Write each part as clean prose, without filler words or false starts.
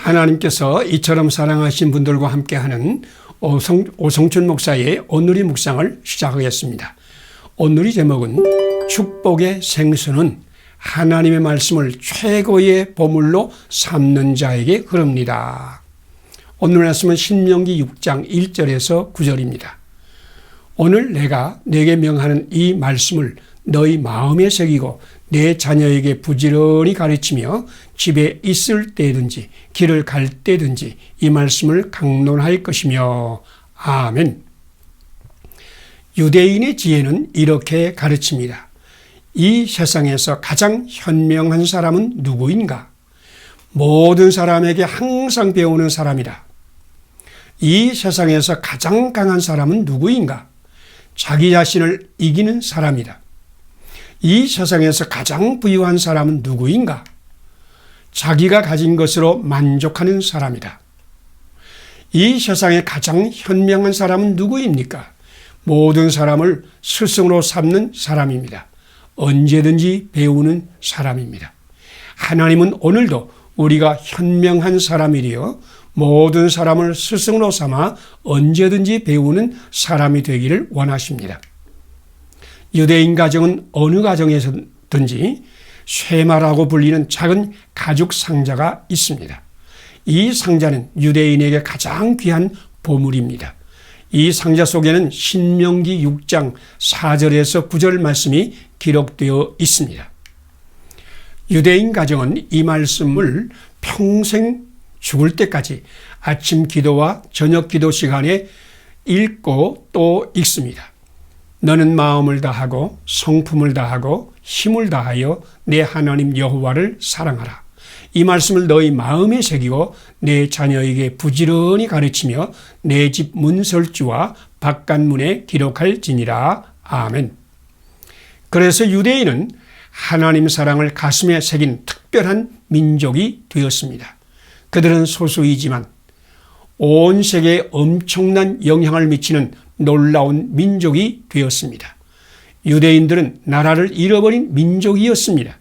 하나님께서 이처럼 사랑하신 분들과 함께하는 오성춘 목사의 오늘의 묵상을 시작하겠습니다. 오늘의 제목은 축복의 생수는 하나님의 말씀을 최고의 보물로 삼는 자에게 흐릅니다. 오늘 말씀은 신명기 6장 1절에서 9절입니다. 오늘 내가 네게 명하는 이 말씀을 너희 마음에 새기고 내 자녀에게 부지런히 가르치며 집에 있을 때든지 길을 갈 때든지 이 말씀을 강론할 것이며. 아멘. 유대인의 지혜는 이렇게 가르칩니다. 이 세상에서 가장 현명한 사람은 누구인가? 모든 사람에게 항상 배우는 사람이다. 이 세상에서 가장 강한 사람은 누구인가? 자기 자신을 이기는 사람이다. 이 세상에서 가장 부유한 사람은 누구인가? 자기가 가진 것으로 만족하는 사람이다. 이 세상에 가장 현명한 사람은 누구입니까? 모든 사람을 스승으로 삼는 사람입니다. 언제든지 배우는 사람입니다. 하나님은 오늘도 우리가 현명한 사람이리여 모든 사람을 스승으로 삼아 언제든지 배우는 사람이 되기를 원하십니다. 유대인 가정은 어느 가정에서든지 쇠마라고 불리는 작은 가죽 상자가 있습니다. 이 상자는 유대인에게 가장 귀한 보물입니다. 이 상자 속에는 신명기 6장 4절에서 9절 말씀이 기록되어 있습니다. 유대인 가정은 이 말씀을 평생 죽을 때까지 아침 기도와 저녁 기도 시간에 읽고 또 읽습니다. 너는 마음을 다하고 성품을 다하고 힘을 다하여 내 하나님 여호와를 사랑하라. 이 말씀을 너희 마음에 새기고 내 자녀에게 부지런히 가르치며 내 집 문설주와 바깥문에 기록할지니라. 아멘. 그래서 유대인은 하나님 사랑을 가슴에 새긴 특별한 민족이 되었습니다. 그들은 소수이지만 온 세계에 엄청난 영향을 미치는 놀라운 민족이 되었습니다. 유대인들은 나라를 잃어버린 민족이었습니다.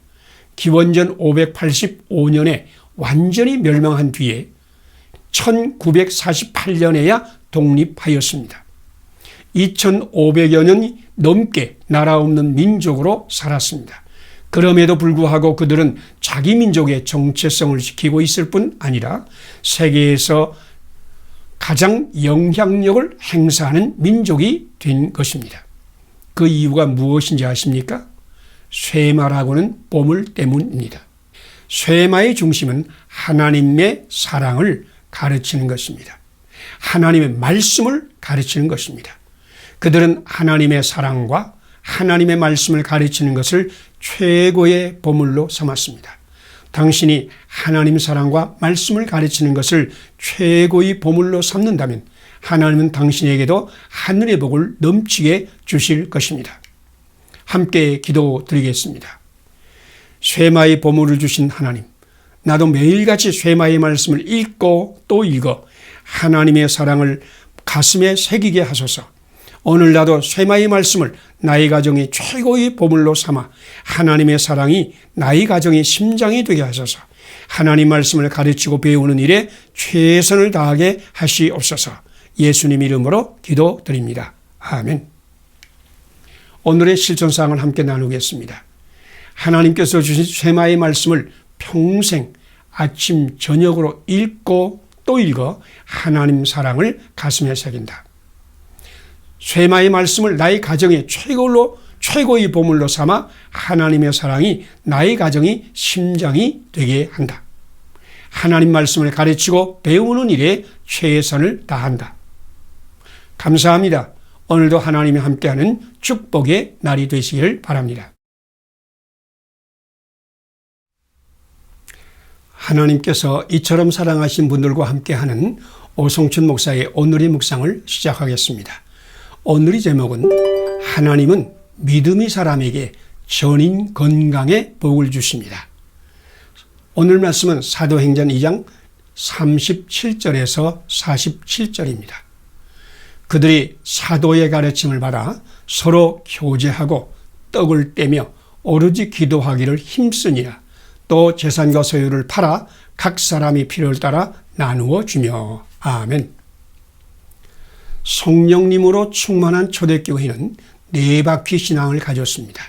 기원전 585년에 완전히 멸망한 뒤에 1948년에야 독립하였습니다. 2500여 년이 넘게 나라 없는 민족으로 살았습니다. 그럼에도 불구하고 그들은 자기 민족의 정체성을 지키고 있을 뿐 아니라 세계에서 가장 영향력을 행사하는 민족이 된 것입니다. 그 이유가 무엇인지 아십니까? 쇠마라고는 보물 때문입니다. 쇠마의 중심은 하나님의 사랑을 가르치는 것입니다. 하나님의 말씀을 가르치는 것입니다. 그들은 하나님의 사랑과 하나님의 말씀을 가르치는 것을 최고의 보물로 삼았습니다. 당신이 하나님 사랑과 말씀을 가르치는 것을 최고의 보물로 삼는다면 하나님은 당신에게도 하늘의 복을 넘치게 주실 것입니다. 함께 기도드리겠습니다. 쇠마의 보물을 주신 하나님, 나도 매일같이 쇠마의 말씀을 읽고 또 읽어 하나님의 사랑을 가슴에 새기게 하소서. 오늘 나도 쇠마의 말씀을 나의 가정의 최고의 보물로 삼아 하나님의 사랑이 나의 가정의 심장이 되게 하소서. 하나님 말씀을 가르치고 배우는 일에 최선을 다하게 하시옵소서. 예수님 이름으로 기도드립니다. 아멘. 오늘의 실천사항을 함께 나누겠습니다. 하나님께서 주신 쇠마의 말씀을 평생 아침 저녁으로 읽고 또 읽어 하나님 사랑을 가슴에 새긴다. 쇠마의 말씀을 나의 가정의 최고의 보물로 삼아 하나님의 사랑이 나의 가정의 심장이 되게 한다. 하나님 말씀을 가르치고 배우는 일에 최선을 다한다. 감사합니다. 오늘도 하나님이 함께하는 축복의 날이 되시기를 바랍니다. 하나님께서 이처럼 사랑하신 분들과 함께하는 오성춘 목사의 오늘의 묵상을 시작하겠습니다. 오늘의 제목은 하나님은 믿음의 사람에게 전인 건강의 복을 주십니다. 오늘 말씀은 사도행전 2장 37절에서 47절입니다. 그들이 사도의 가르침을 받아 서로 교제하고 떡을 떼며 오로지 기도하기를 힘쓰니라. 또 재산과 소유를 팔아 각 사람이 필요를 따라 나누어 주며. 아멘. 성령님으로 충만한 초대교회는 네 바퀴 신앙을 가졌습니다.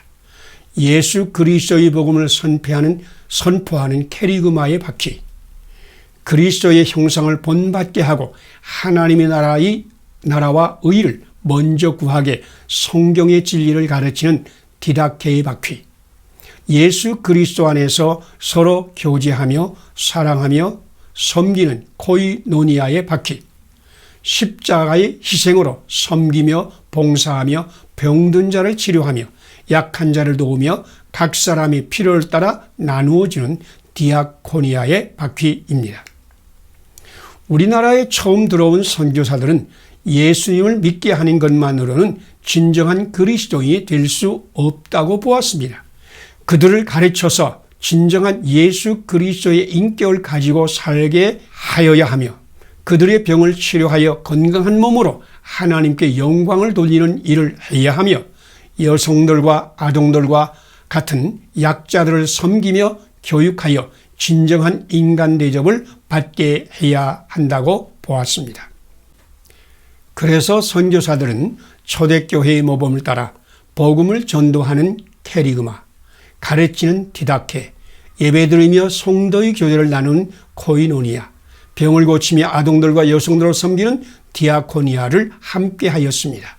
예수 그리스도의 복음을 선포하는 캐리그마의 바퀴, 그리스도의 형상을 본받게 하고 하나님의 나라와 의를 먼저 구하게 성경의 진리를 가르치는 디다케의 바퀴, 예수 그리스도 안에서 서로 교제하며 사랑하며 섬기는 코이노니아의 바퀴, 십자가의 희생으로 섬기며 봉사하며 병든 자를 치료하며 약한 자를 도우며 각 사람이 필요를 따라 나누어주는 디아코니아의 바퀴입니다. 우리나라에 처음 들어온 선교사들은 예수님을 믿게 하는 것만으로는 진정한 그리스도인이 될 수 없다고 보았습니다. 그들을 가르쳐서 진정한 예수 그리스도의 인격을 가지고 살게 하여야 하며 그들의 병을 치료하여 건강한 몸으로 하나님께 영광을 돌리는 일을 해야 하며 여성들과 아동들과 같은 약자들을 섬기며 교육하여 진정한 인간 대접을 받게 해야 한다고 보았습니다. 그래서 선교사들은 초대교회의 모범을 따라 복음을 전도하는 캐리그마, 가르치는 디다케, 예배드리며 성도의 교제를 나누는 코이노니아, 병을 고치며 아동들과 여성들을 섬기는 디아코니아를 함께 하였습니다.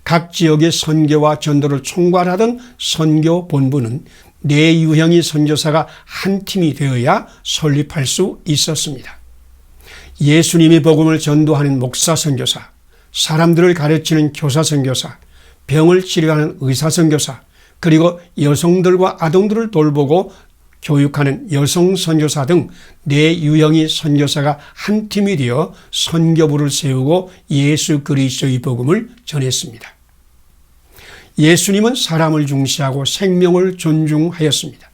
각 지역의 선교와 전도를 총괄하던 선교 본부는 네 유형의 선교사가 한 팀이 되어야 설립할 수 있었습니다. 예수님의 복음을 전도하는 목사 선교사, 사람들을 가르치는 교사 선교사, 병을 치료하는 의사 선교사, 그리고 여성들과 아동들을 돌보고 교육하는 여성 선교사 등 네 유형의 선교사가 한 팀이 되어 선교부를 세우고 예수 그리스도의 복음을 전했습니다. 예수님은 사람을 중시하고 생명을 존중하였습니다.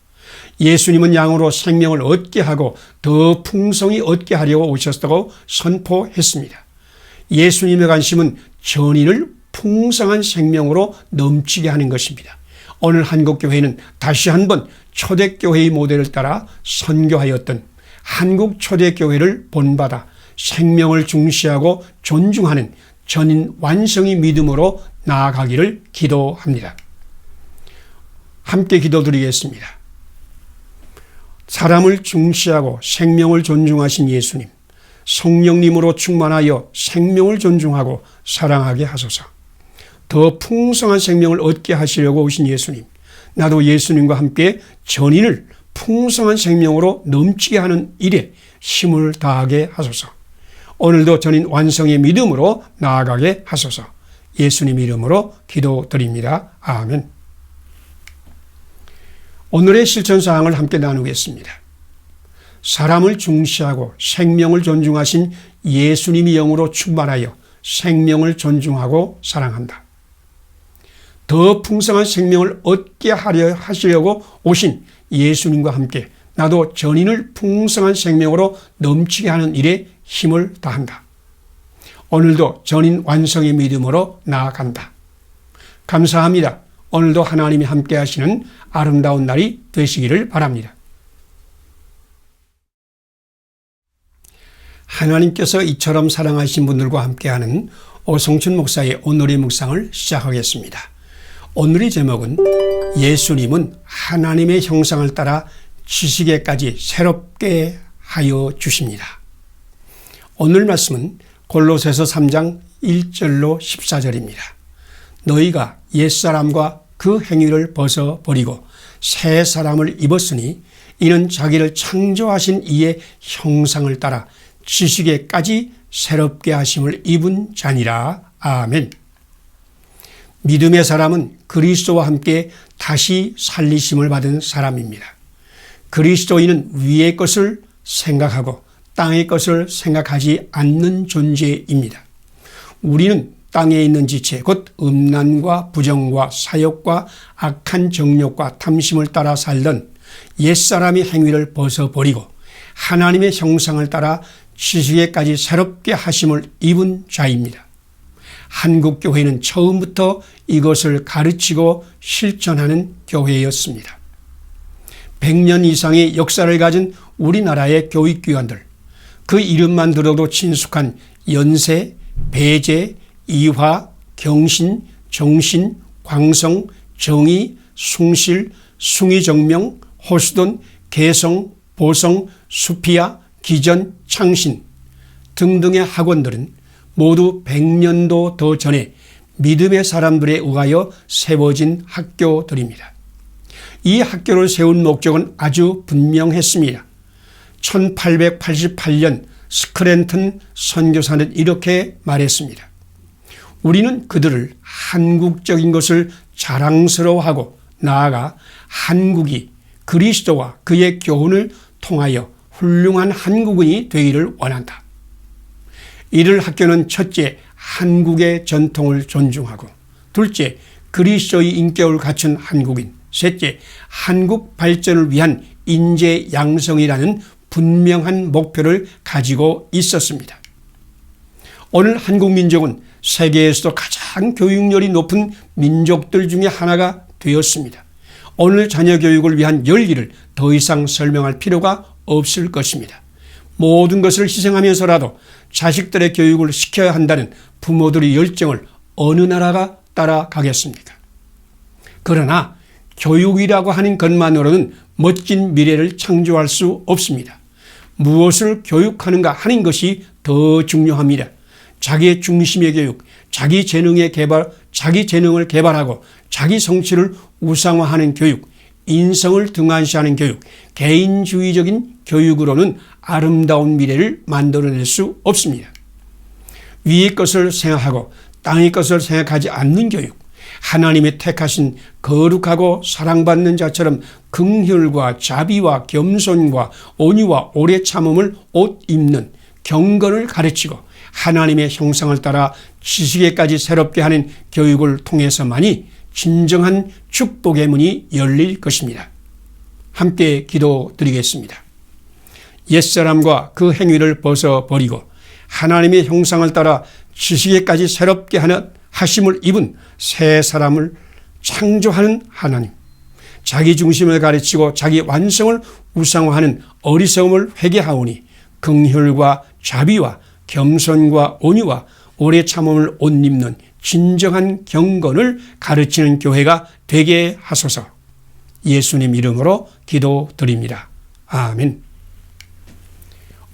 예수님은 양으로 생명을 얻게 하고 더 풍성히 얻게 하려고 오셨다고 선포했습니다. 예수님의 관심은 전인을 풍성한 생명으로 넘치게 하는 것입니다. 오늘 한국교회는 다시 한번 초대교회의 모델을 따라 선교하였던 한국 초대교회를 본받아 생명을 중시하고 존중하는 전인 완성의 믿음으로 나아가기를 기도합니다. 함께 기도드리겠습니다. 사람을 중시하고 생명을 존중하신 예수님, 성령님으로 충만하여 생명을 존중하고 사랑하게 하소서. 더 풍성한 생명을 얻게 하시려고 오신 예수님, 나도 예수님과 함께 전인을 풍성한 생명으로 넘치게 하는 일에 힘을 다하게 하소서. 오늘도 전인 완성의 믿음으로 나아가게 하소서. 예수님 이름으로 기도드립니다. 아멘. 오늘의 실천사항을 함께 나누겠습니다. 사람을 중시하고 생명을 존중하신 예수님의 영으로 충만하여 생명을 존중하고 사랑한다. 더 풍성한 생명을 얻게 하시려고 오신 예수님과 함께 나도 전인을 풍성한 생명으로 넘치게 하는 일에 힘을 다한다. 오늘도 전인 완성의 믿음으로 나아간다. 감사합니다. 오늘도 하나님이 함께 하시는 아름다운 날이 되시기를 바랍니다. 하나님께서 이처럼 사랑하신 분들과 함께하는 오성춘 목사의 오늘의 묵상을 시작하겠습니다. 오늘의 제목은 예수님은 하나님의 형상을 따라 지식에까지 새롭게 하여 주십니다. 오늘 말씀은 골로새서 3장 1절로 14절입니다. 너희가 옛사람과 그 행위를 벗어버리고 새 사람을 입었으니 이는 자기를 창조하신 이의 형상을 따라 지식에까지 새롭게 하심을 입은 자니라. 아멘. 믿음의 사람은 그리스도와 함께 다시 살리심을 받은 사람입니다. 그리스도인은 위의 것을 생각하고 땅의 것을 생각하지 않는 존재입니다. 우리는 땅에 있는 지체, 곧 음란과 부정과 사욕과 악한 정욕과 탐심을 따라 살던 옛사람의 행위를 벗어버리고 하나님의 형상을 따라 지식에까지 새롭게 하심을 입은 자입니다. 한국교회는 처음부터 이것을 가르치고 실천하는 교회였습니다. 100년 이상의 역사를 가진 우리나라의 교육기관들, 그 이름만 들어도 친숙한 연세, 배재, 이화, 경신, 정신, 광성, 정의, 숭실, 숭의정명, 호수돈, 개성, 보성, 수피아, 기전, 창신 등등의 학원들은 모두 100년도 더 전에 믿음의 사람들에 의하여 세워진 학교들입니다. 이 학교를 세운 목적은 아주 분명했습니다. 1888년 스크랜턴 선교사는 이렇게 말했습니다. 우리는 그들을 한국적인 것을 자랑스러워하고 나아가 한국이 그리스도와 그의 교훈을 통하여 훌륭한 한국인이 되기를 원한다. 이를 학교는 첫째, 한국의 전통을 존중하고, 둘째, 그리스도의 인격을 갖춘 한국인, 셋째, 한국 발전을 위한 인재 양성이라는 분명한 목표를 가지고 있었습니다. 오늘 한국 민족은 세계에서도 가장 교육열이 높은 민족들 중에 하나가 되었습니다. 오늘 자녀 교육을 위한 열기를 더 이상 설명할 필요가 없을 것입니다. 모든 것을 희생하면서라도 자식들의 교육을 시켜야 한다는 부모들의 열정을 어느 나라가 따라가겠습니까? 그러나 교육이라고 하는 것만으로는 멋진 미래를 창조할 수 없습니다. 무엇을 교육하는가 하는 것이 더 중요합니다. 자기의 중심의 교육, 자기 재능을 개발하고 자기 성취를 우상화하는 교육, 인성을 등한시하는 교육, 개인주의적인 교육으로는 아름다운 미래를 만들어낼 수 없습니다. 위의 것을 생각하고 땅의 것을 생각하지 않는 교육, 하나님이 택하신 거룩하고 사랑받는 자처럼 긍휼과 자비와 겸손과 온유와 오래 참음을 옷 입는 경건을 가르치고 하나님의 형상을 따라 지식에까지 새롭게 하는 교육을 통해서만이 진정한 축복의 문이 열릴 것입니다. 함께 기도드리겠습니다. 옛사람과 그 행위를 벗어버리고 하나님의 형상을 따라 지식에까지 새롭게 하심을 입은 새 사람을 창조하는 하나님, 자기 중심을 가르치고 자기 완성을 우상화하는 어리석음을 회개하오니 긍휼과 자비와 겸손과 온유와 오래 참음을 옷 입는 진정한 경건을 가르치는 교회가 되게 하소서. 예수님 이름으로 기도드립니다. 아멘.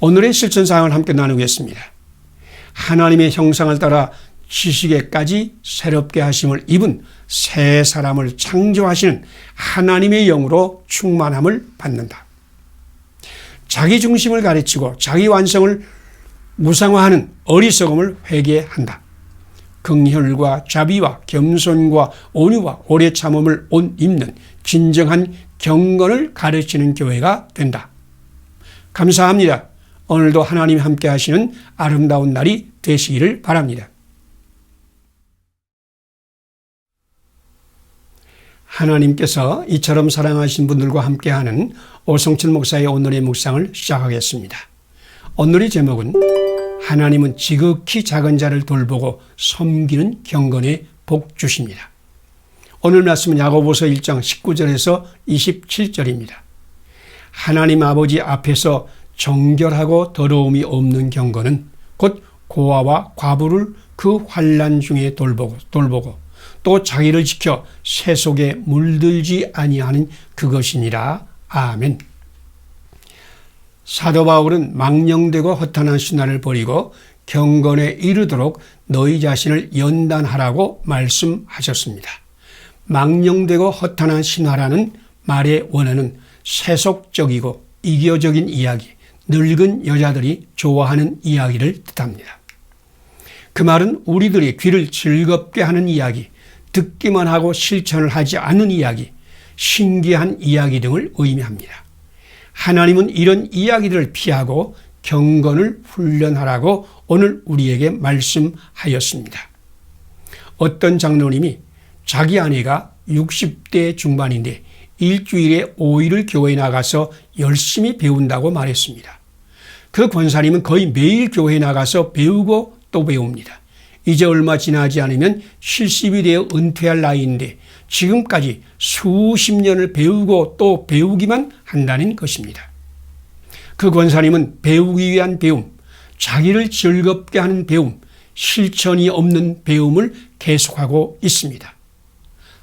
오늘의 실천사항을 함께 나누겠습니다. 하나님의 형상을 따라 지식에까지 새롭게 하심을 입은 새 사람을 창조하시는 하나님의 영으로 충만함을 받는다. 자기 중심을 가르치고 자기 완성을 우상화하는 어리석음을 회개한다. 긍휼과 자비와 겸손과 온유와 오래 참음을 옷 입는 진정한 경건을 가르치는 교회가 된다. 감사합니다. 오늘도 하나님이 함께 하시는 아름다운 날이 되시기를 바랍니다. 하나님께서 이처럼 사랑하신 분들과 함께하는 오성철 목사의 오늘의 묵상을 시작하겠습니다. 오늘의 제목은 하나님은 지극히 작은 자를 돌보고 섬기는 경건의 복 주십니다. 오늘 말씀은 야고보서 1장 19절에서 27절입니다. 하나님 아버지 앞에서 정결하고 더러움이 없는 경건은 곧 고아와 과부를 그 환난 중에 돌보고 또 자기를 지켜 새 속에 물들지 아니하는 그것이니라. 아멘. 사도 바울은 망령되고 허탄한 신화를 버리고 경건에 이르도록 너희 자신을 연단하라고 말씀하셨습니다. 망령되고 허탄한 신화라는 말의 원어는 세속적이고 이교적인 이야기, 늙은 여자들이 좋아하는 이야기를 뜻합니다. 그 말은 우리들이 귀를 즐겁게 하는 이야기, 듣기만 하고 실천을 하지 않는 이야기, 신기한 이야기 등을 의미합니다. 하나님은 이런 이야기들을 피하고 경건을 훈련하라고 오늘 우리에게 말씀하였습니다. 어떤 장로님이 자기 아내가 60대 중반인데 일주일에 5일을 교회에 나가서 열심히 배운다고 말했습니다. 그 권사님은 거의 매일 교회에 나가서 배우고 또 배웁니다. 이제 얼마 지나지 않으면 70이 되어 은퇴할 나이인데 지금까지 수십 년을 배우고 또 배우기만 한다는 것입니다. 그 권사님은 배우기 위한 배움, 자기를 즐겁게 하는 배움, 실천이 없는 배움을 계속하고 있습니다.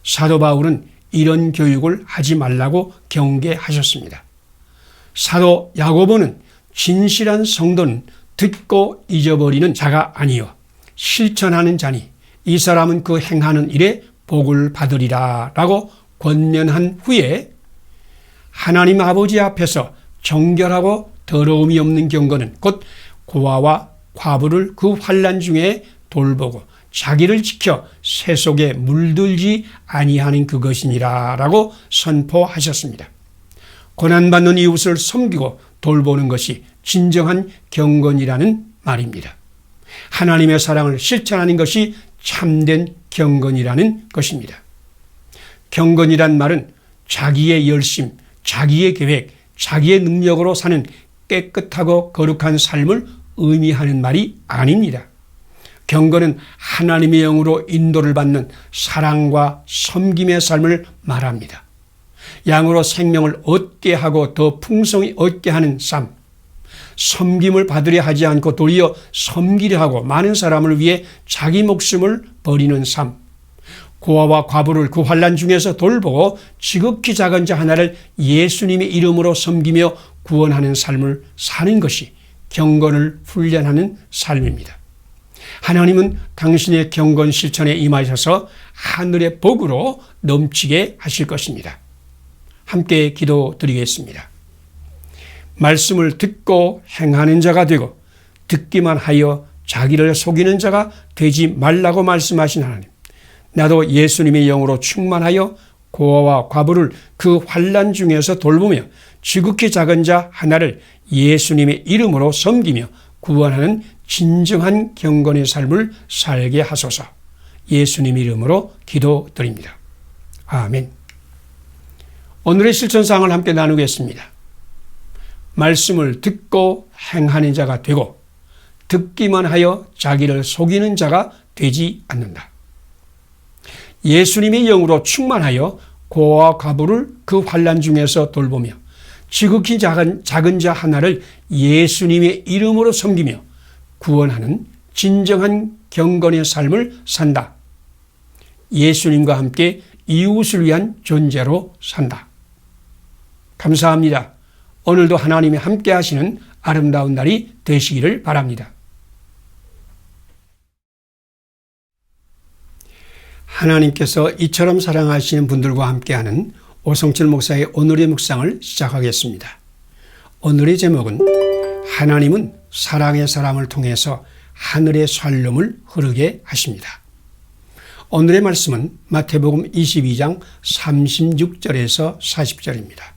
사도 바울은 이런 교육을 하지 말라고 경계하셨습니다. 사도 야고보는 진실한 성도는 듣고 잊어버리는 자가 아니요 실천하는 자니 이 사람은 그 행하는 일에 복을 받으리라 라고 권면한 후에 하나님 아버지 앞에서 정결하고 더러움이 없는 경건은 곧 고아와 과부를 그 환난 중에 돌보고 자기를 지켜 새 속에 물들지 아니하는 그것이니라 라고 선포하셨습니다. 고난받는 이웃을 섬기고 돌보는 것이 진정한 경건이라는 말입니다. 하나님의 사랑을 실천하는 것이 참된 경건이라는 것입니다. 경건이란 말은 자기의 열심, 자기의 계획, 자기의 능력으로 사는 깨끗하고 거룩한 삶을 의미하는 말이 아닙니다. 경건은 하나님의 영으로 인도를 받는 사랑과 섬김의 삶을 말합니다. 양으로 생명을 얻게 하고 더 풍성히 얻게 하는 삶, 섬김을 받으려 하지 않고 도리어 섬기려 하고 많은 사람을 위해 자기 목숨을 버리는 삶, 고아와 과부를 그 환난 중에서 돌보고 지극히 작은 자 하나를 예수님의 이름으로 섬기며 구원하는 삶을 사는 것이 경건을 훈련하는 삶입니다. 하나님은 당신의 경건 실천에 임하셔서 하늘의 복으로 넘치게 하실 것입니다. 함께 기도드리겠습니다. 말씀을 듣고 행하는 자가 되고 듣기만 하여 자기를 속이는 자가 되지 말라고 말씀하신 하나님, 나도 예수님의 영으로 충만하여 고아와 과부를 그 환난 중에서 돌보며 지극히 작은 자 하나를 예수님의 이름으로 섬기며 구원하는 진정한 경건의 삶을 살게 하소서. 예수님 이름으로 기도드립니다. 아멘. 오늘의 실천사항을 함께 나누겠습니다. 말씀을 듣고 행하는 자가 되고 듣기만 하여 자기를 속이는 자가 되지 않는다. 예수님의 영으로 충만하여 고아와 과부를 그 환난 중에서 돌보며 지극히 작은 자 하나를 예수님의 이름으로 섬기며 구원하는 진정한 경건의 삶을 산다. 예수님과 함께 이웃을 위한 존재로 산다. 감사합니다. 오늘도 하나님이 함께 하시는 아름다운 날이 되시기를 바랍니다. 하나님께서 이처럼 사랑하시는 분들과 함께하는 오성철 목사의 오늘의 묵상을 시작하겠습니다. 오늘의 제목은 하나님은 사랑의 사람을 통해서 하늘의 샬롬을 흐르게 하십니다. 오늘의 말씀은 마태복음 22장 36절에서 40절입니다.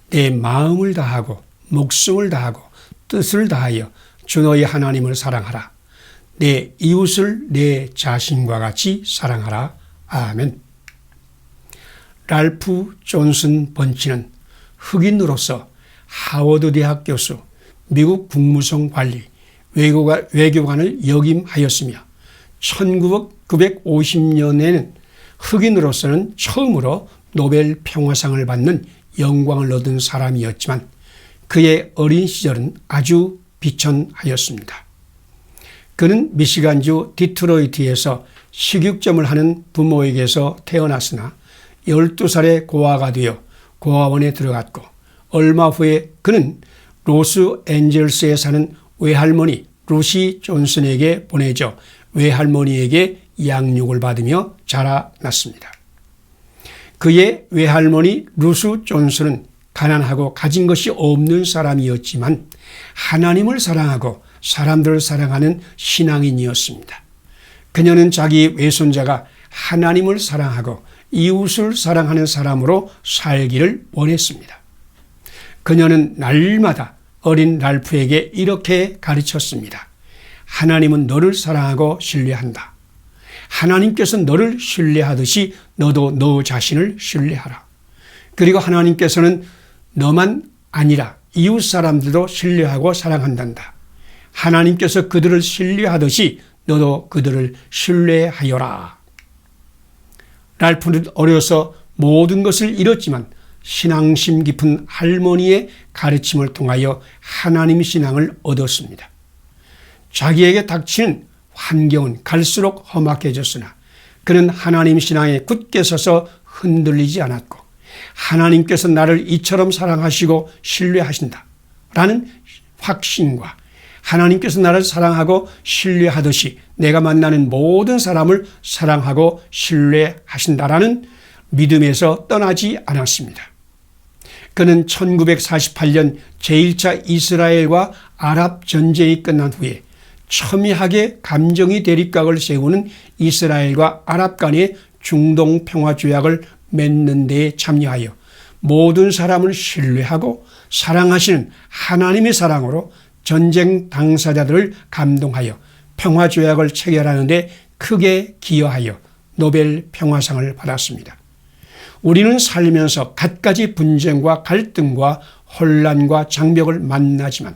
내 마음을 다하고 목숨을 다하고 뜻을 다하여 주 너희 하나님을 사랑하라. 내 이웃을 내 자신과 같이 사랑하라. 아멘. 랄프 존슨 번치는 흑인으로서 하워드 대학 교수, 미국 국무성 관리, 외교관을 역임하였으며 1950년에는 흑인으로서는 처음으로 노벨 평화상을 받는 영광을 얻은 사람이었지만 그의 어린 시절은 아주 비천하였습니다. 그는 미시간주 디트로이트에서 식육점을 하는 부모에게서 태어났으나 12살에 고아가 되어 고아원에 들어갔고 얼마 후에 그는 로스앤젤스에 사는 외할머니 루시 존슨에게 보내져 외할머니에게 양육을 받으며 자라났습니다. 그의 외할머니 루스 존슨은 가난하고 가진 것이 없는 사람이었지만 하나님을 사랑하고 사람들을 사랑하는 신앙인이었습니다. 그녀는 자기 외손자가 하나님을 사랑하고 이웃을 사랑하는 사람으로 살기를 원했습니다. 그녀는 날마다 어린 랄프에게 이렇게 가르쳤습니다. 하나님은 너를 사랑하고 신뢰한다. 하나님께서 너를 신뢰하듯이 너도 너 자신을 신뢰하라. 그리고 하나님께서는 너만 아니라 이웃 사람들도 신뢰하고 사랑한단다. 하나님께서 그들을 신뢰하듯이 너도 그들을 신뢰하여라. 랄프는 어려서 모든 것을 잃었지만 신앙심 깊은 할머니의 가르침을 통하여 하나님 신앙을 얻었습니다. 자기에게 닥치는 환경은 갈수록 험악해졌으나 그는 하나님 신앙에 굳게 서서 흔들리지 않았고 하나님께서 나를 이처럼 사랑하시고 신뢰하신다 라는 확신과 하나님께서 나를 사랑하고 신뢰하듯이 내가 만나는 모든 사람을 사랑하고 신뢰하신다라는 믿음에서 떠나지 않았습니다. 그는 1948년 제1차 이스라엘과 아랍 전쟁이 끝난 후에 첨예하게 감정의 대립각을 세우는 이스라엘과 아랍 간의 중동 평화조약을 맺는 데에 참여하여 모든 사람을 신뢰하고 사랑하시는 하나님의 사랑으로 전쟁 당사자들을 감동하여 평화조약을 체결하는 데 크게 기여하여 노벨 평화상을 받았습니다. 우리는 살면서 갖가지 분쟁과 갈등과 혼란과 장벽을 만나지만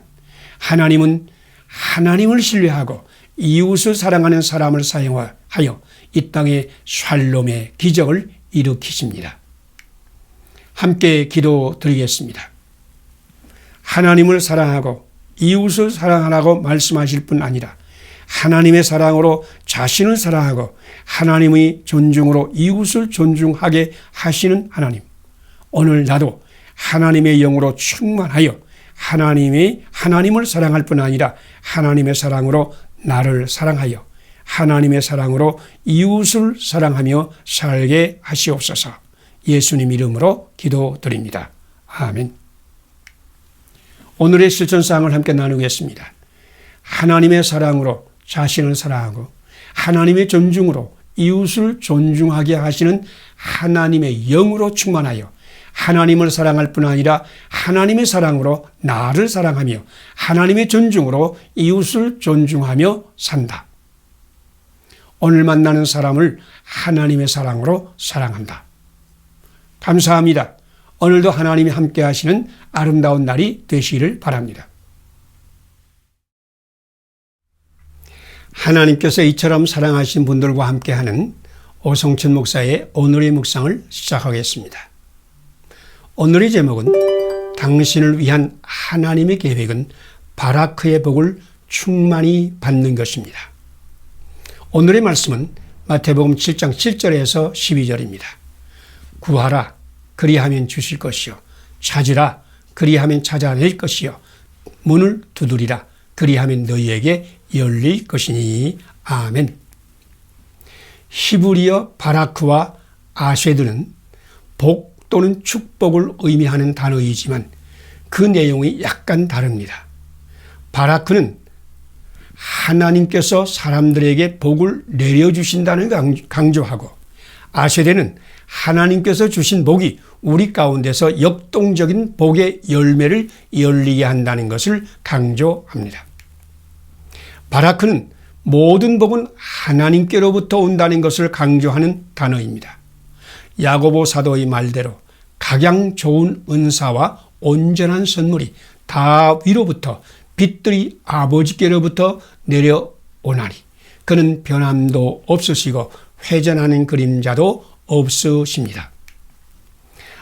하나님은 하나님을 신뢰하고 이웃을 사랑하는 사람을 사용하여 이 땅에 샬롬의 기적을 일으키십니다. 함께 기도드리겠습니다. 하나님을 사랑하고 이웃을 사랑하라고 말씀하실 뿐 아니라 하나님의 사랑으로 자신을 사랑하고 하나님의 존중으로 이웃을 존중하게 하시는 하나님. 오늘 나도 하나님의 영으로 충만하여 하나님을 사랑할 뿐 아니라 하나님의 사랑으로 나를 사랑하여 하나님의 사랑으로 이웃을 사랑하며 살게 하시옵소서. 예수님 이름으로 기도드립니다. 아멘. 오늘의 실천사항을 함께 나누겠습니다. 하나님의 사랑으로 자신을 사랑하고 하나님의 존중으로 이웃을 존중하게 하시는 하나님의 영으로 충만하여 하나님을 사랑할 뿐 아니라 하나님의 사랑으로 나를 사랑하며 하나님의 존중으로 이웃을 존중하며 산다. 오늘 만나는 사람을 하나님의 사랑으로 사랑한다. 감사합니다. 오늘도 하나님이 함께 하시는 아름다운 날이 되시기를 바랍니다. 하나님께서 이처럼 사랑하신 분들과 함께하는 오성천 목사의 오늘의 묵상을 시작하겠습니다. 오늘의 제목은 당신을 위한 하나님의 계획은 바라크의 복을 충만히 받는 것입니다. 오늘의 말씀은 마태복음 7장 7절에서 12절입니다. 구하라 그리하면 주실 것이요 찾으라 그리하면 찾아낼 것이요 문을 두드리라 그리하면 너희에게 열릴 것이니 아멘. 히브리어 바라크와 아쉐드는 복 또는 축복을 의미하는 단어이지만 그 내용이 약간 다릅니다. 바라크는 하나님께서 사람들에게 복을 내려주신다는 강조하고 아쉐드는 하나님께서 주신 복이 우리 가운데서 역동적인 복의 열매를 열리게 한다는 것을 강조합니다. 바라크는 모든 복은 하나님께로부터 온다는 것을 강조하는 단어입니다. 야고보 사도의 말대로 각양 좋은 은사와 온전한 선물이 다 위로부터 빛들이 아버지께로부터 내려오나니 그는 변함도 없으시고 회전하는 그림자도 없으십니다.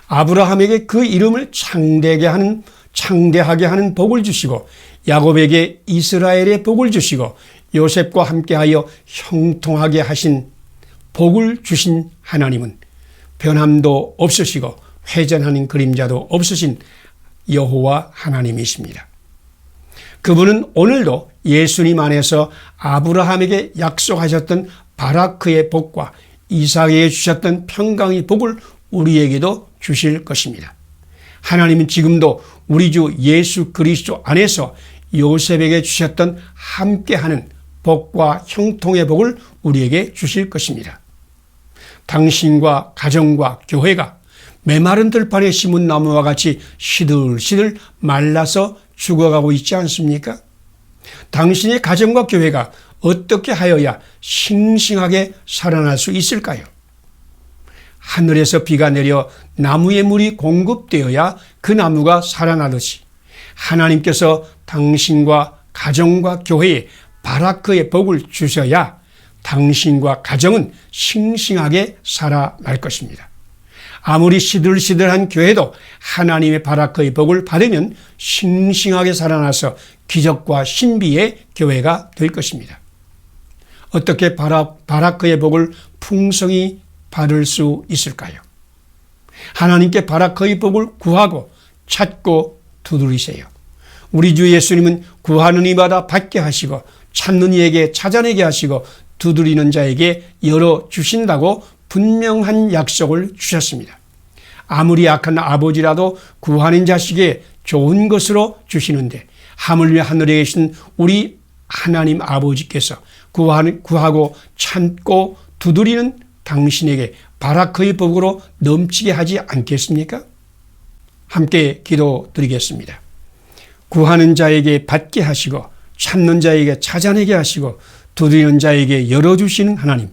아브라함에게 그 이름을 창대하게 하는 복을 주시고 야곱에게 이스라엘의 복을 주시고 요셉과 함께하여 형통하게 하신 복을 주신 하나님은 변함도 없으시고 회전하는 그림자도 없으신 여호와 하나님이십니다. 그분은 오늘도 예수님 안에서 아브라함에게 약속하셨던 바라크의 복과 이삭에게 주셨던 평강의 복을 우리에게도 주실 것입니다. 하나님은 지금도 우리 주 예수 그리스도 안에서 요셉에게 주셨던 함께하는 복과 형통의 복을 우리에게 주실 것입니다. 당신과 가정과 교회가 메마른 들판에 심은 나무와 같이 시들시들 말라서 죽어가고 있지 않습니까? 당신의 가정과 교회가 어떻게 하여야 싱싱하게 살아날 수 있을까요? 하늘에서 비가 내려 나무의 물이 공급되어야 그 나무가 살아나듯이 하나님께서 당신과 가정과 교회에 바라크의 복을 주셔야 당신과 가정은 싱싱하게 살아날 것입니다. 아무리 시들시들한 교회도 하나님의 바라크의 복을 받으면 싱싱하게 살아나서 기적과 신비의 교회가 될 것입니다. 어떻게 바라크의 복을 풍성히 받을 수 있을까요? 하나님께 바라크의 복을 구하고 찾고 두드리세요. 우리 주 예수님은 구하는 이마다 받게 하시고 찾는 이에게 찾아내게 하시고 두드리는 자에게 열어주신다고 분명한 약속을 주셨습니다. 아무리 악한 아버지라도 구하는 자식에게 좋은 것으로 주시는데 하물며 하늘에 계신 우리 하나님 아버지께서 구하고 찾고 두드리는 당신에게 바라크의 복으로 넘치게 하지 않겠습니까? 함께 기도드리겠습니다. 구하는 자에게 받게 하시고 찾는 자에게 찾아내게 하시고 두드리는 자에게 열어주시는 하나님,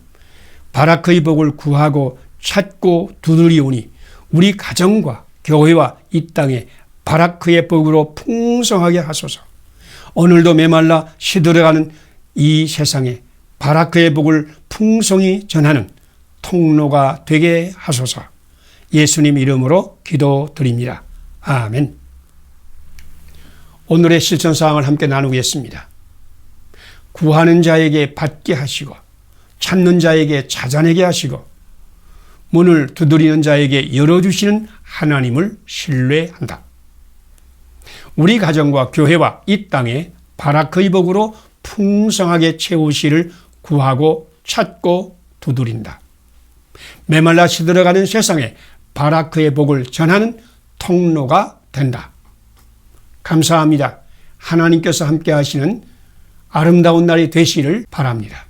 바라크의 복을 구하고 찾고 두드리오니 우리 가정과 교회와 이 땅에 바라크의 복으로 풍성하게 하소서. 오늘도 메말라 시들어가는 이 세상에 바라크의 복을 풍성히 전하는 통로가 되게 하소서. 예수님 이름으로 기도드립니다. 아멘. 오늘의 실천사항을 함께 나누겠습니다. 구하는 자에게 받게 하시고 찾는 자에게 찾아내게 하시고 문을 두드리는 자에게 열어주시는 하나님을 신뢰한다. 우리 가정과 교회와 이 땅에 바라크의 복으로 풍성하게 채우시를 구하고 찾고 두드린다. 메말라 시들어가는 세상에 바라크의 복을 전하는 통로가 된다. 감사합니다. 하나님께서 함께 하시는 아름다운 날이 되시기를 바랍니다.